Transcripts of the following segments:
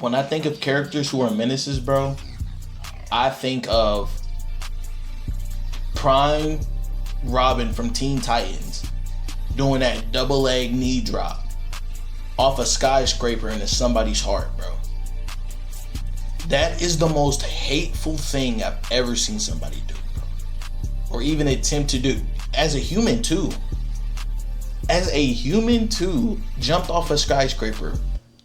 When I think of characters who are menaces, bro, I think of Prime Robin from Teen Titans doing that double leg knee drop off a skyscraper into somebody's heart, bro. That is the most hateful thing I've ever seen somebody do, bro. Or even attempt to do. As a human too. Jumped off a skyscraper,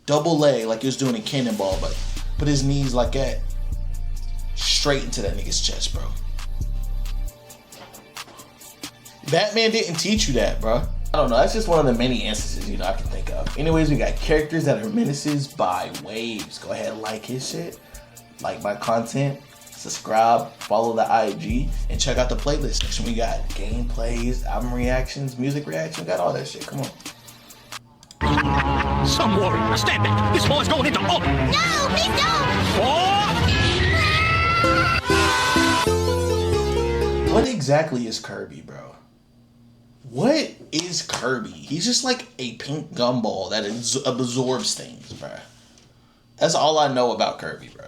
double leg like he was doing a cannonball, but put his knees like that. Straight into that nigga's chest, bro. Batman didn't teach you that, bro. I don't know. That's just one of the many instances, I can think of. Anyways, we got characters that are menaces by Waves. Go ahead and like his shit. Like my content. Subscribe. Follow the IG. And check out the playlist section. We got gameplays, album reactions, music reactions. We got all that shit. Come on. Some warrior, stand back. This boy's going into orbit. No, please don't. What exactly is Kirby, bro? What is Kirby? He's just like a pink gumball that absorbs things, bro. That's all I know about Kirby, bro.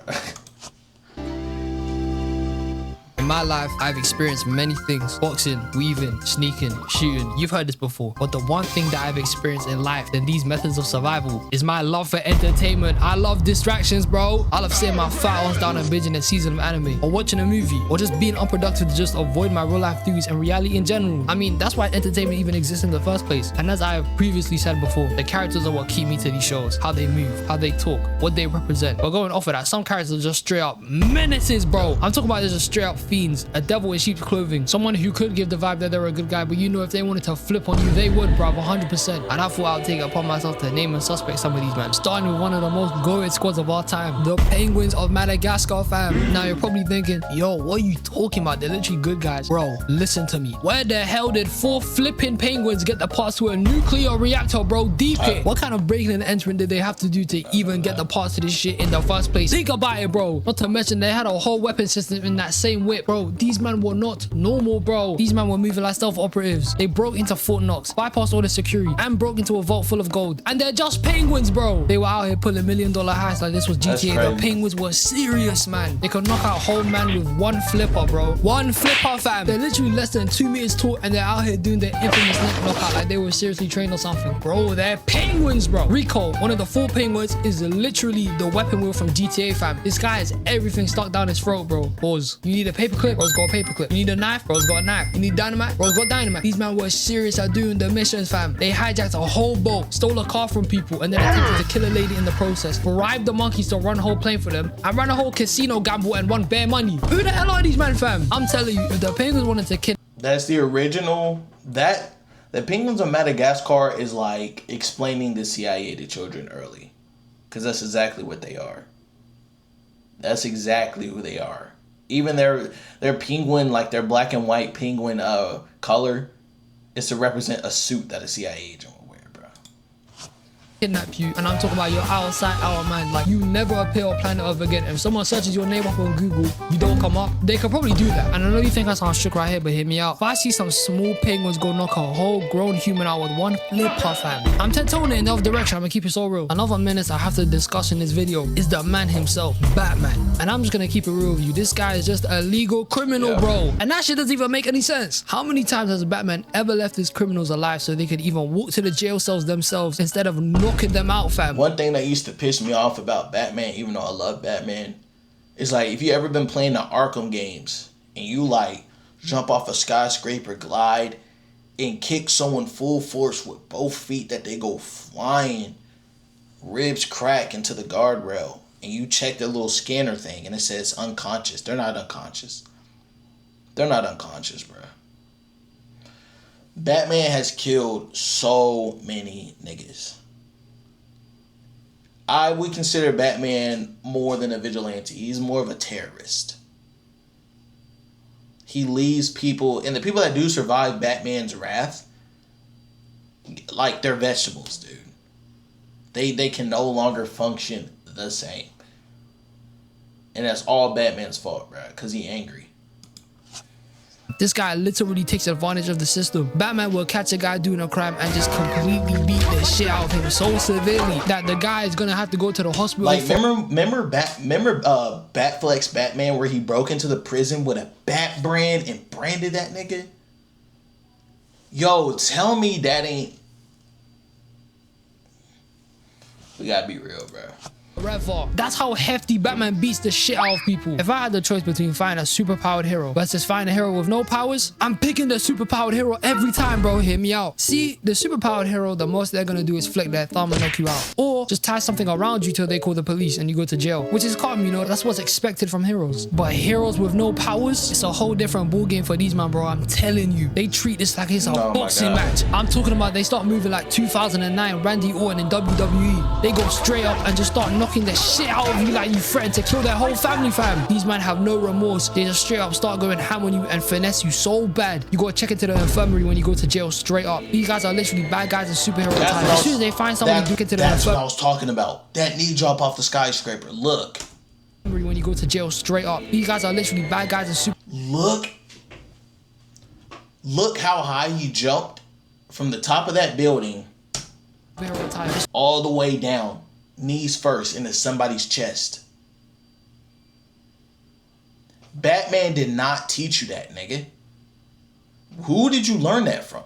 In my life, I've experienced many things. Boxing, weaving, sneaking, shooting. You've heard this before. But the one thing that I've experienced in life than these methods of survival is my love for entertainment. I love distractions, bro. I love sitting my fat ass down and binging a season of anime, or watching a movie, or just being unproductive to just avoid my real life duties and reality in general. I mean, that's why entertainment even exists in the first place. And as I have previously said before, the characters are what keep me to these shows. How they move, how they talk, what they represent. But going off of that, some characters are just straight up menaces, bro. I'm talking about just straight up fiends, a devil in sheep's clothing, someone who could give the vibe that they're a good guy, but if they wanted to flip on you, they would, bruv, 100%. And I thought I would take it upon myself to name and suspect some of these men, starting with one of the most goated squads of all time, the Penguins of Madagascar, fam. Now you're probably thinking, yo, what are you talking about? They're literally good guys. Bro, listen to me. Where the hell did 4 flipping penguins get the parts to a nuclear reactor, bro? Deep it. What kind of breaking and entering did they have to do to even get the parts to this shit in the first place? Think about it, bro. Not to mention they had a whole weapon system in that same whip, bro. These men were not normal, bro. These men were moving like stealth operatives. They broke into Fort Knox, bypassed all the security, and broke into a vault full of gold. And they're just penguins, bro. They were out here pulling $1 million heists like this was GTA. The penguins were serious, man. They could knock out a whole man with one flipper, bro. One flipper, fam. They're literally less than 2 meters tall, and they're out here doing their infamous neck knockout like they were seriously trained or something. Bro, they're penguins, bro. Rico, one of the 4 penguins, is literally the weapon wheel from GTA, fam. This guy has everything stuck down his throat, bro. Pause. You need a paperclip, bro, it's got a paperclip. You need a knife, bro, it's got a knife. You need dynamite, bro, it's got dynamite. These men were serious at doing the missions, fam. They hijacked a whole boat, stole a car from people, and then attempted to kill a lady in the process, bribed the monkeys to run a whole plane for them, and ran a whole casino gamble and won bare money. Who the hell are these men, fam? I'm telling you, if the penguins wanted to kill... That's the original... The Penguins of Madagascar is like explaining the CIA to children early. Because that's exactly what they are. That's exactly who they are. Even their penguin, like their black and white penguin color, is to represent a suit that a CIA agent will wear, bro. Kidnap you, and I'm talking about your outside our mind. Like, you never appear on planet Earth again. If someone searches your name up on Google, you don't come up. They could probably do that. And I know you think I sound shook right here, but hear me out. If I see some small penguins go knock a whole grown human out with one flipper, fam, I'm 10-toning it in the other direction. I'm gonna keep it so real. Another menace I have to discuss in this video is the man himself, Batman. And I'm just gonna keep it real with you. This guy is just a legal criminal, bro. And that shit doesn't even make any sense. How many times has Batman ever left his criminals alive so they could even walk to the jail cells themselves instead of knocking them out, fam? One thing that used to piss me off about Batman, even though I love Batman, is like, if you ever been playing the Arkham games and you like jump off a skyscraper, glide, and kick someone full force with both feet that they go flying, ribs crack into the guardrail, and you check their little scanner thing and it says unconscious. They're not unconscious. They're not unconscious, bro. Batman has killed so many niggas. I would consider Batman more than a vigilante. He's more of a terrorist. He leaves people, and the people that do survive Batman's wrath, like, they're vegetables, dude. They can no longer function the same. And that's all Batman's fault, bro, because he's angry. This guy literally takes advantage of the system. Batman will catch a guy doing a crime and just completely beat the shit out of him so severely that the guy is gonna have to go to the hospital. Like, remember Batflex Batman, where he broke into the prison with a bat brand and branded that nigga? Yo, tell me that ain't... We gotta be real, bro. Forever. That's how hefty Batman beats the shit out of people. If I had the choice between finding a superpowered hero versus finding a hero with no powers, I'm picking the superpowered hero every time, bro. Hear me out. See, the superpowered hero, the most they're gonna do is flick their thumb and knock you out. Or just tie something around you till they call the police and you go to jail. Which is calm, you know, that's what's expected from heroes. But heroes with no powers, it's a whole different ball game for these man, bro. I'm telling you. They treat this like it's a boxing match. I'm talking about they start moving like 2009 Randy Orton in WWE. They go straight up and just start knocking the shit out of you like you threatened to kill their whole family, fam. These men have no remorse. They just straight up start going ham on you and finesse you so bad. You gotta check into the infirmary when you go to jail straight up. These guys are literally bad guys in superhero time. As soon as they find somebody to get to the infirmary. That's what I was talking about. That knee drop off the skyscraper. Look. When you go to jail straight up. These guys are literally bad guys in superhero. Look how high he jumped from the top of that building time. all the way down. Knees first into somebody's chest. Batman did not teach you that, nigga. Who did you learn that from?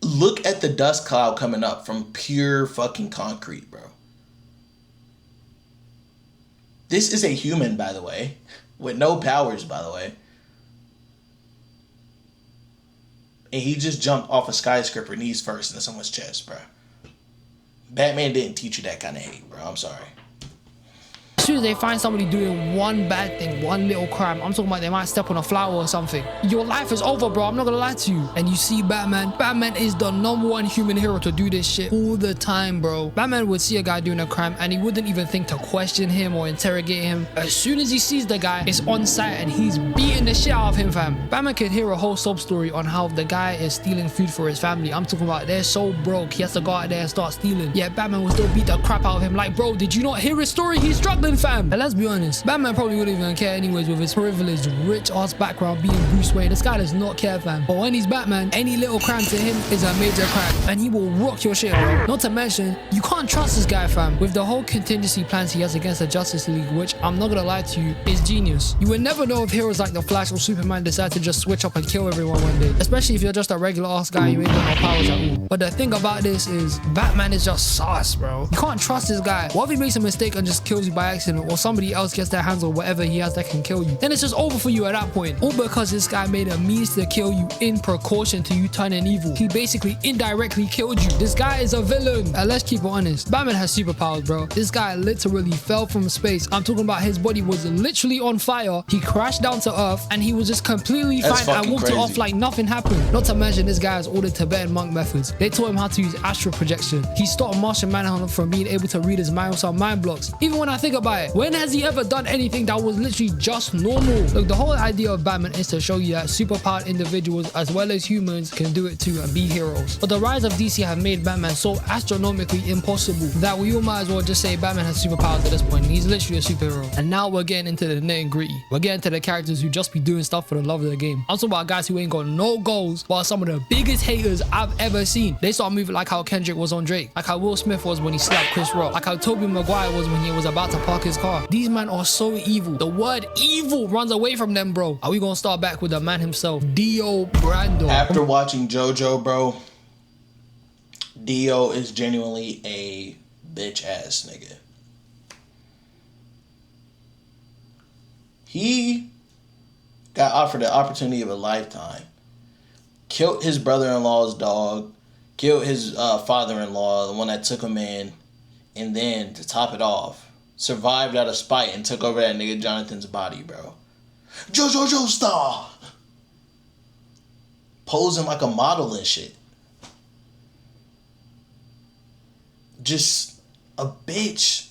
Look at the dust cloud coming up from pure fucking concrete, bro. This is a human, by the way, with no powers, by the way. And he just jumped off a skyscraper knees first into someone's chest, bro. Batman didn't teach you that kind of hate, bro. I'm sorry. As soon as they find somebody doing one bad thing, one little crime, I'm talking about they might step on a flower or something, your life is over, bro. I'm not gonna lie to you. And you see Batman is the #1 human hero to do this shit all the time, bro. Batman would see a guy doing a crime and he wouldn't even think to question him or interrogate him. As soon as he sees the guy, it's on sight and he's beating the shit out of him, fam. Batman could hear a whole sob story on how the guy is stealing food for his family. I'm talking about they're so broke, he has to go out there and start stealing. Yet Batman will still beat the crap out of him. Like, bro, did you not hear his story? He's struggling, fam. And let's be honest, Batman probably wouldn't even care anyways with his privileged, rich ass background being Bruce Wayne. This guy does not care, fam. But when he's Batman, any little crime to him is a major crime and he will rock your shit, bro. Not to mention, you can't trust this guy, fam. With the whole contingency plans he has against the Justice League, which I'm not gonna lie to you, is genius. You would never know if heroes like the Flash or Superman decide to just switch up and kill everyone one day. Especially if you're just a regular ass guy and you ain't got no powers at all. But the thing about this is, Batman is just sauce, bro. You can't trust this guy. What if he makes a mistake and just kills you by accident, or somebody else gets their hands on whatever he has that can kill you? Then it's just over for you at that point. All because this guy made a means to kill you in precaution to you turning evil. He basically indirectly killed you. This guy is a villain. And let's keep it honest, Batman has superpowers, bro. This guy literally fell from space. I'm talking about his body was literally on fire. He crashed down to Earth and he was just completely fine and walked it off like nothing happened. Not to mention, this guy has all the Tibetan monk methods. They taught him how to use astral projection. He stopped Martian Manhunter from being able to read his mind without mind blocks. Even when I think about it, when has he ever done anything that was literally just normal? Look, the whole idea of Batman is to show you that superpowered individuals as well as humans can do it too and be heroes. But the rise of DC have made Batman so astronomically impossible that we all might as well just say Batman has superpowers at this point. He's literally a superhero. And now we're getting into the nitty and gritty. We're getting to the characters who just be doing stuff for the love of the game. I'm talking about guys who ain't got no goals, but are some of the biggest haters I've ever seen. They start moving like how Kendrick was on Drake, like how Will Smith was when he slapped Chris Rock, like how Tobey Maguire was when he was about to park his car. These men are so evil. The word evil runs away from them, bro. Are we gonna start back with the man himself, Dio Brando? After watching JoJo, bro, Dio is genuinely a bitch ass nigga. He got offered the opportunity of a lifetime. Killed his brother-in-law's dog. Killed his father-in-law, the one that took him in. And then, to top it off, survived out of spite and took over that nigga Jonathan's body, bro. JoJo star! Posing like a model and shit. Just a bitch.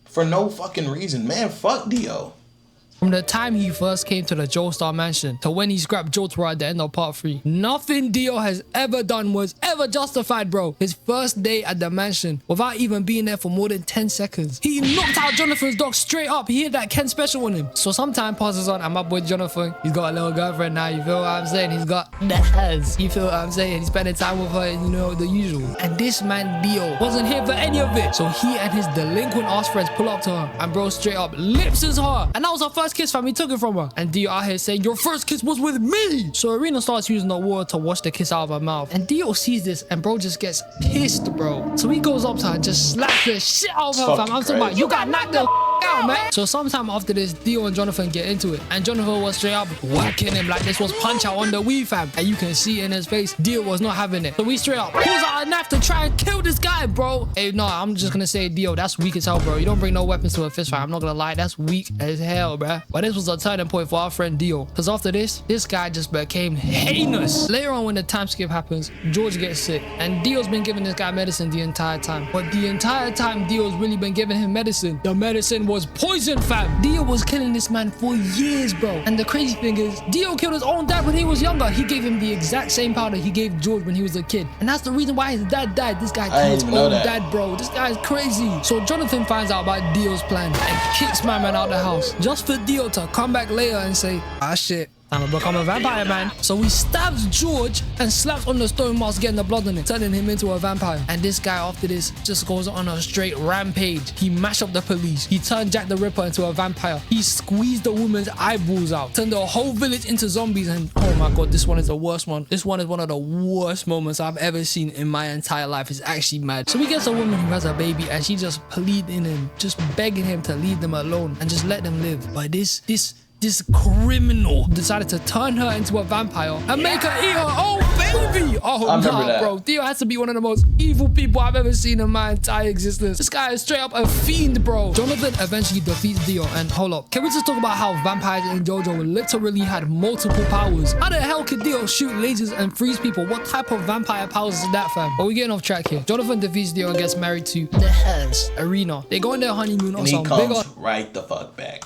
For no fucking reason. Man, fuck Dio. From the time he first came to the Joestar mansion to when he scrapped Jotaro at the end of part 3, nothing Dio has ever done was ever justified, bro. His first day at the mansion, without even being there for more than 10 seconds, he knocked out Jonathan's dog straight up. He hit that Ken special on him. So some time passes on and my boy Jonathan, he's got a little girlfriend now, you feel what I'm saying? He's got Menaces, you feel what I'm saying? He's spending time with her, you know, the usual. And this man Dio wasn't here for any of it. So he and his delinquent ass friends pull up to her and bro straight up lips is her. And that was her first kiss, fam. He took it from her. And Dio out here saying, your first kiss was with me. So Arena starts using the water to wash the kiss out of her mouth. And Dio sees this and bro just gets pissed, bro. So he goes up to her and just slaps the shit out of her, fam. I'm talking about, you got knocked the out, man. So sometime after this, Dio and Jonathan get into it. And Jonathan was straight up whacking him like this was Punch Out on the Wii, fam. And you can see in his face, Dio was not having it. So we straight up pulls out a knife to try and kill this guy, bro. Hey, no, I'm just gonna say, Dio, that's weak as hell, bro. You don't bring no weapons to a fist fight. I'm not gonna lie, that's weak as hell, bro. But this was a turning point for our friend Dio. Because after this guy just became heinous. Later on when the time skip happens, George gets sick. And Dio's been giving this guy medicine the entire time. But the entire time Dio's really been giving him medicine, the medicine was poison, fam. Dio was killing this man for years, bro. And the crazy thing is, Dio killed his own dad when he was younger. He gave him the exact same powder he gave George when he was a kid. And that's the reason why his dad died. This guy killed his own dad, bro. This guy is crazy. So Jonathan finds out about Dio's plan and kicks my man out the house just for Dio to come back later and say, ah shit, time to become a vampire, man. So he stabs George and slaps on the stone mask, getting the blood on it, turning him into a vampire. And this guy after this just goes on a straight rampage. He mashed up the police. He turned Jack the Ripper into a vampire. He squeezed the woman's eyeballs out, turned the whole village into zombies. And oh my god, this one is the worst one. This one is one of the worst moments I've ever seen in my entire life. It's actually mad. So he gets a woman who has a baby and she just pleading him, just begging him to leave them alone and just let them live. But this criminal decided to turn her into a vampire and make her eat her own baby. Oh nah, bro. Dio has to be one of the most evil people I've ever seen in my entire existence. This guy is straight up a fiend, bro. Jonathan eventually defeats Dio. And hold up, can we just talk about how vampires in JoJo literally had multiple powers? How the hell could Dio shoot lasers and freeze people? What type of vampire powers is that, fam? But we're getting off track here. Jonathan defeats Dio and gets married to the Arena. They go on their honeymoon or something. And he comes right the fuck back.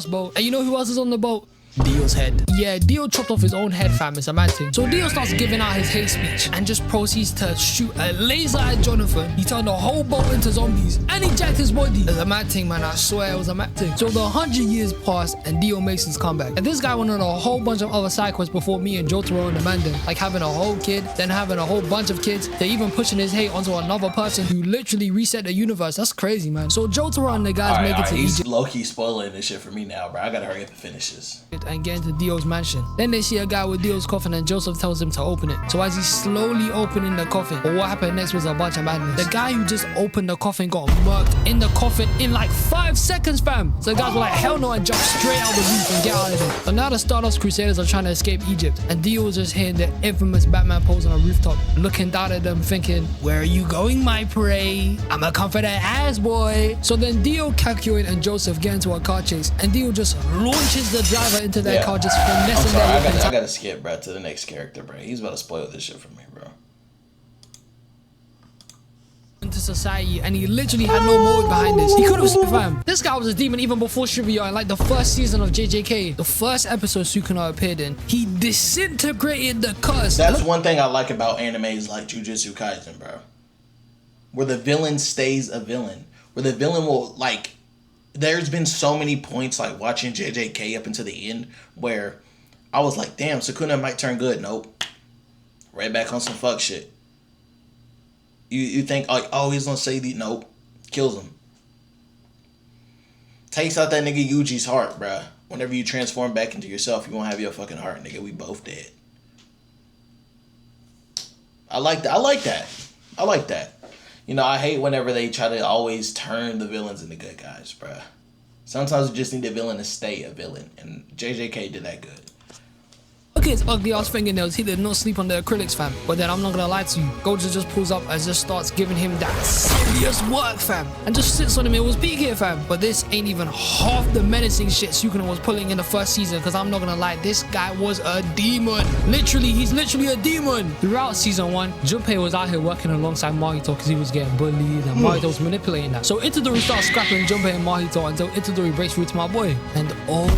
Boat. And you know who else is on the boat? Dio's head. Yeah, Dio chopped off his own head, fam. It's a mad thing. So Dio starts giving out his hate speech and just proceeds to shoot a laser at Jonathan. He turned the whole boat into zombies and he jacked his body. It's a mad thing, man. I swear it was a mad thing. So the 100 years passed and Dio makes his comeback. And this guy went on a whole bunch of other side quests before me and Jotaro and the Mandan. Like having a whole kid, then having a whole bunch of kids. They're even pushing his hate onto another person who literally reset the universe. That's crazy, man. So Jotaro and the guys make it to Egypt. He's low-key spoiling this shit for me now, bro. I gotta hurry up and finish this. And get into Dio's mansion. Then they see a guy with Dio's coffin and Joseph tells him to open it. So as he's slowly opening the coffin, but what happened next was a bunch of madness. The guy who just opened the coffin got murked in the coffin in like 5 seconds, fam. So the guys were like, hell no, and jumped straight out the roof and get out of there. So now the Stardust Crusaders are trying to escape Egypt. And Dio was just hearing the infamous Batman pose on a rooftop, looking down at them thinking, where are you going, my prey? I'ma come for that ass, boy. So then Dio, Kakyoin, and Joseph get into a car chase. And Dio just launches the driver into their car, just finessing their weapons. I gotta skip, bro, to the next character, bro. He's about to spoil this shit for me, bro. Into society, and he literally had no motive behind this. He could have stood fam. This guy was a demon even before Shibuya, and like the first season of JJK, the first episode Sukuna appeared in, he disintegrated the curse. That's one thing I like about animes like Jujutsu Kaisen, bro. Where the villain stays a villain. Where the villain will, like, there's been so many points, like watching JJK up until the end, where I was like, damn, Sukuna might turn good. Nope. Right back on some fuck shit. You think, oh, he's gonna say the nope. Kills him. Takes out that nigga Yuji's heart, bruh. Whenever you transform back into yourself, you won't have your fucking heart, nigga. We both dead. I like that. I like that. I like that. You know, I hate whenever they try to always turn the villains into good guys, bruh. Sometimes you just need the villain to stay a villain. And JJK did that good. Look at his ugly ass fingernails. He did not sleep on the acrylics, fam. But then I'm not gonna lie to you. Gojo just pulls up and just starts giving him that serious work, fam. And just sits on him. It was peak here, fam. But this ain't even half the menacing shit Sukuna was pulling in the first season. Because I'm not gonna lie, this guy was a demon. Literally, he's literally a demon. Throughout season 1, Junpei was out here working alongside Mahito because he was getting bullied and Mahito was manipulating that. So Itadori starts scrapping Junpei and Mahito until Itadori breaks through to my boy. And oh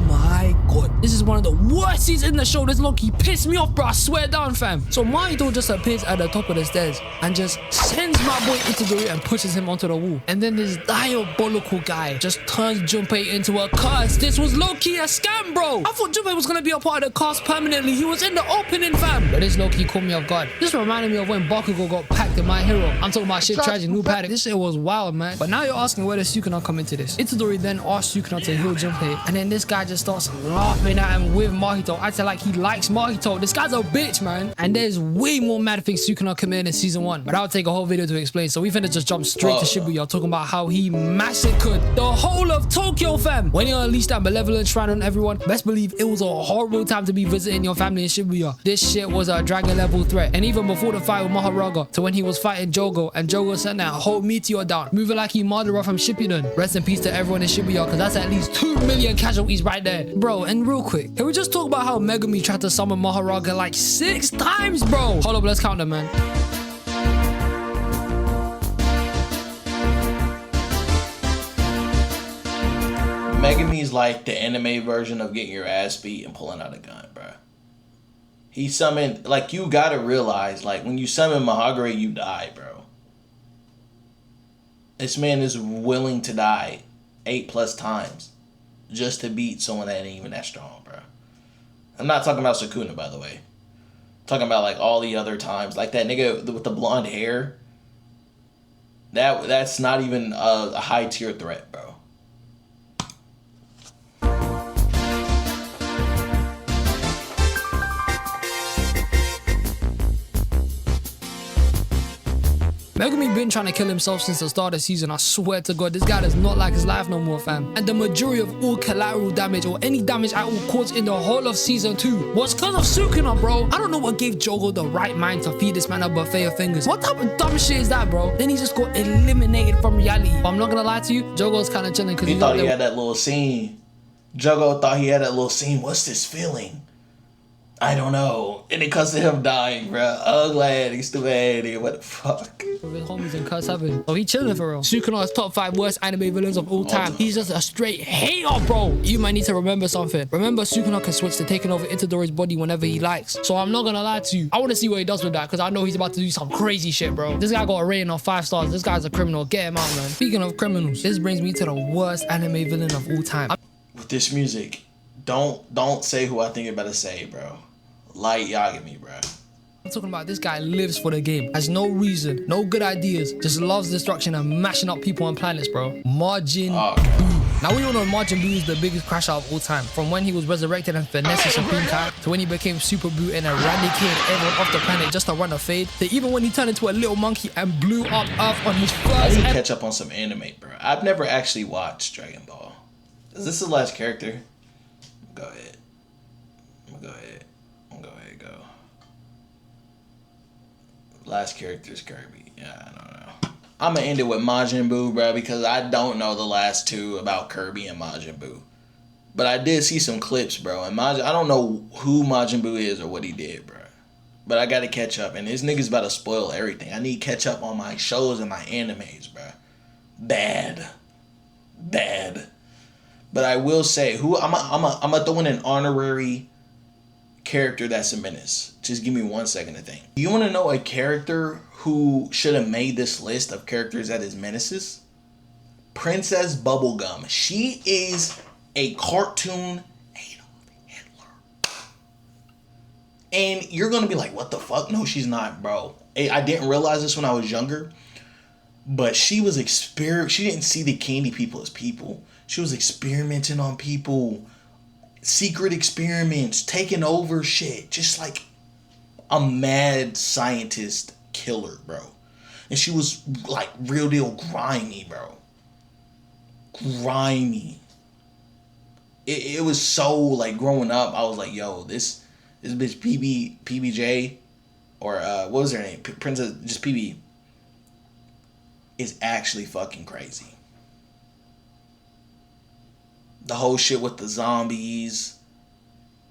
my god, this is one of the worst scenes in the show. This Loki pissed me off, bro. I swear down, fam. So Mahito just appears at the top of the stairs and just sends my boy Itadori and pushes him onto the wall. And then this diabolical guy just turns Junpei into a curse. This was low-key a scam, bro. I thought Junpei was gonna be a part of the cast permanently. He was in the opening, fam. But this low-key caught me off guard. This reminded me of when Bakugo got packed in My Hero. I'm talking about shit tragic, new paddock. This shit was wild, man. But now you're asking where does Sukuna come into this? Itadori then asks Sukuna to heal Junpei, and then this guy just starts laughing at him with Mahito, acting like he likes Mahito. This guy's a bitch, man. And there's way more mad things Sukuna committed in season 1, but I'll take a whole video to explain. So we finna just jump straight to Shibuya, talking about how he massacred the whole of Tokyo, fam. When he unleashed that malevolent shrine on everyone, best believe it was a horrible time to be visiting your family in Shibuya. This shit was a dragon level threat. And even before the fight with Maharaga, to when he was fighting Jogo, and Jogo sent that whole meteor down, moving like he Madara from Shippuden. Rest in peace to everyone in Shibuya, because that's at least 2 million casualties right there. Bro, and real quick, can we just talk about how Megumi tried to summon Maharaga like 6 times, bro? Hold up, let's count them, man. Megumi's like the anime version of getting your ass beat and pulling out a gun, bro. He summoned, like, you gotta realize, like, when you summon Mahagare, you die, bro. This man is willing to die 8+ times just to beat someone that ain't even that strong, bro. I'm not talking about Sukuna, by the way. I'm talking about, like, all the other times. Like, that nigga with the blonde hair. That's not even a high-tier threat, bro. Megumi been trying to kill himself since the start of the season. I swear to God, this guy does not like his life no more, fam. And the majority of all collateral damage or any damage at all caused in the whole of season 2 was because of Sukuna, bro. I don't know what gave Jogo the right mind to feed this man a buffet of fingers. What type of dumb shit is that, bro? Then he just got eliminated from reality. But I'm not gonna lie to you, Jogo's kind of chilling because he thought he had that little scene. Jogo thought he had that little scene. What's this feeling? I don't know. And it comes to him dying, bro. Ugly, stupid ass, what the fuck? With his homies in Curse Heaven. Oh, he chilling for real. Sukuna is top 5 worst anime villains of all time. He's just a straight hater, bro. You might need to remember something. Remember, Sukuna can switch to taking over Itadori's body whenever he likes. So I'm not gonna lie to you. I want to see what he does with that because I know he's about to do some crazy shit, bro. This guy got a rating of 5 stars. This guy's a criminal. Get him out, man. Speaking of criminals, this brings me to the worst anime villain of all time. With this music, don't say who I think you're about to say, bro. Light Yagami, bro. I'm talking about this guy lives for the game, has no reason, no good ideas, just loves destruction and mashing up people on planets, bro. Majin Buu. Now we all know Majin Buu is the biggest crasher of all time. From when he was resurrected and finessed Supreme Kai, to when he became Super Buu and eradicated everyone off the planet just to run a fade, to even when he turned into a little monkey and blew up Earth on his first I need to catch up on some anime, bro. I've never actually watched Dragon Ball. Is this the last character? Go ahead. Last character is Kirby. Yeah, I don't know. I'm gonna end it with Majin Buu, bro, because I don't know the last 2 about Kirby and Majin Buu. But I did see some clips, bro. And I don't know who Majin Buu is or what he did, bro. But I gotta catch up. And this nigga's about to spoil everything. I need to catch up on my shows and my animes, bro. Bad. But I will say, I'm gonna throw in an honorary character that's a menace. Just give me 1 second to think. You want to know a character who should have made this list of characters that is menaces? Princess Bubblegum. She is a cartoon Adolf Hitler. And you're going to be like, what the fuck? No, she's not, bro. I didn't realize this when I was younger. But she was she didn't see the candy people as people. She was experimenting on people. Secret experiments, taking over shit, just like a mad scientist killer, bro. And she was like real deal grimy, bro. Grimy. It was so like growing up, I was like, yo, this This bitch PBJ, or what was her name? Princess, just PB, is actually fucking crazy. The whole shit with the zombies,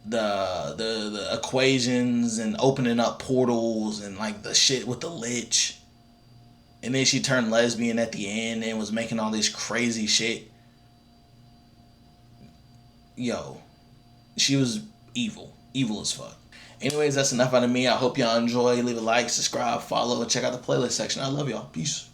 the equations and opening up portals and like the shit with the lich. And then she turned lesbian at the end and was making all this crazy shit. Yo, she was evil. Evil as fuck. Anyways, that's enough out of me. I hope y'all enjoy. Leave a like, subscribe, follow, and check out the playlist section. I love y'all. Peace.